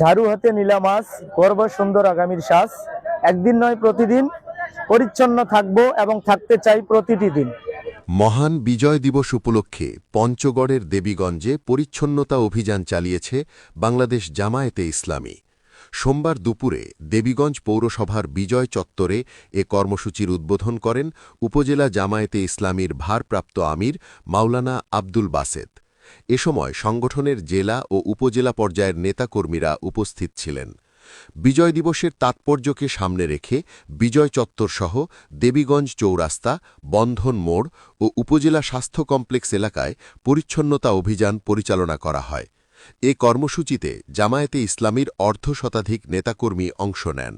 ঝাড়ু হাতে নিলাম আজ, করব সুন্দর আগামীর শ্বাস। একদিন নয় প্রতিদিন পরিচ্ছন্ন থাকবো এবং থাকতে চাই প্রতিটি দিন। মহান বিজয় দিবস উপলক্ষে পঞ্চগড়ের দেবীগঞ্জে পরিচ্ছন্নতা অভিযান চালিয়েছে বাংলাদেশ জামায়াতে ইসলামী। সোমবার দুপুরে দেবীগঞ্জ পৌরসভার বিজয় চত্বরে এ কর্মসূচির উদ্বোধন করেন উপজেলা জামায়াতে ইসলামীর ভারপ্রাপ্ত আমির মাওলানা আব্দুল বাসেত। এ সময় সংগঠনের জেলা ও উপজেলা পর্যায়ের নেতাকর্মীরা উপস্থিত ছিলেন। বিজয় দিবসের তাৎপর্যকে সামনে রেখে বিজয় চত্বরসহ দেবীগঞ্জ চৌরাস্তা, বন্ধন মোড় ও উপজেলা স্বাস্থ্য কমপ্লেক্স এলাকায় পরিচ্ছন্নতা অভিযান পরিচালনা করা হয়। এ কর্মসূচিতে জামায়াতে ইসলামীর অর্ধশতাধিক নেতাকর্মী অংশ নেন।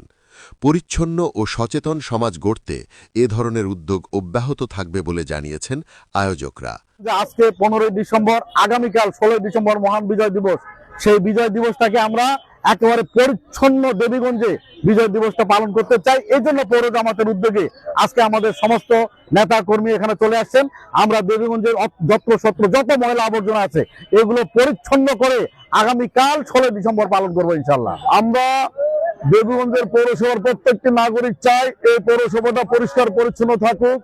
পরিচ্ছন্ন ও সচেতন সমাজ গড়তে এ ধরনের উদ্যোগ অব্যাহত থাকবে বলে জানিয়েছেন আয়োজকরা। আজকে 15 ডিসেম্বর, আগামীকাল 16 ডিসেম্বর মহান বিজয় দিবস। সেই বিজয় দিবসটাকে আমরা একেবারে পরিচ্ছন্ন দেবীগঞ্জে বিজয় দিবসটা পালন করতে চাই। এই জন্য পৌর জামাতের উদ্যোগে আজকে আমাদের সমস্ত নেতা কর্মী এখানে চলে আসছেন। আমরা দেবীগঞ্জের যত ময়লা আবর্জনা আছে এগুলো পরিচ্ছন্ন করে আগামীকাল 16 ডিসেম্বর পালন করবো ইনশাল্লাহ। আমরা দেবীগঞ্জের পৌরসভার প্রত্যেকটি নাগরিক চাই এই পৌরসভাটা পরিষ্কার পরিচ্ছন্ন থাকুক।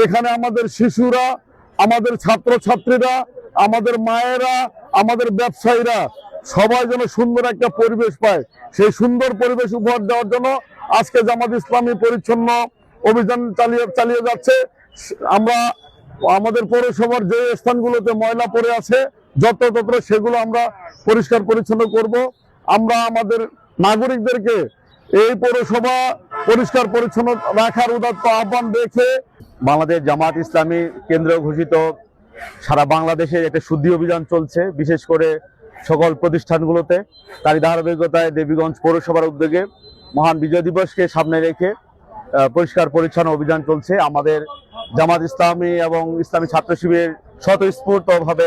এখানে আমাদের শিশুরা, আমাদের ছাত্রছাত্রীরা, আমাদের মায়েরা, আমাদের ব্যবসায়ীরা সবাই যেন সুন্দর একটা পরিবেশ পায়। সেই সুন্দর পরিবেশ উপহার দেওয়ার জন্য আজকে জামাত ইসলামী পরিচ্ছন্ন অভিযান চালিয়ে যাচ্ছে। আমরা আমাদের পৌরসভার যে স্থানগুলোতে ময়লা পড়ে আছে যত্র সেগুলো আমরা পরিষ্কার পরিচ্ছন্ন করব। আমরা আমাদের নাগরিকদেরকে এই পৌরসভা পরিষ্কার পরিচ্ছন্ন রাখার উদাত্ত আহ্বান রেখে বাংলাদেশ জামাত ইসলামী কেন্দ্র ঘোষিত সারা বাংলাদেশে একটা শুদ্ধি অভিযান চলছে, বিশেষ করে সকল প্রতিষ্ঠানগুলোতে। তারই ধারাবাহিকতায় দেবীগঞ্জ পৌরসভার উদ্যোগে মহান বিজয় দিবসকে সামনে রেখে পরিষ্কার পরিচ্ছন্ন অভিযান চলছে। আমাদের জামাত ইসলামী এবং ইসলামী ছাত্র শিবির স্বতঃস্ফূর্তভাবে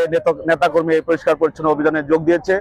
নেতাকর্মী এই পরিষ্কার পরিচ্ছন্ন অভিযানে যোগ দিয়েছে।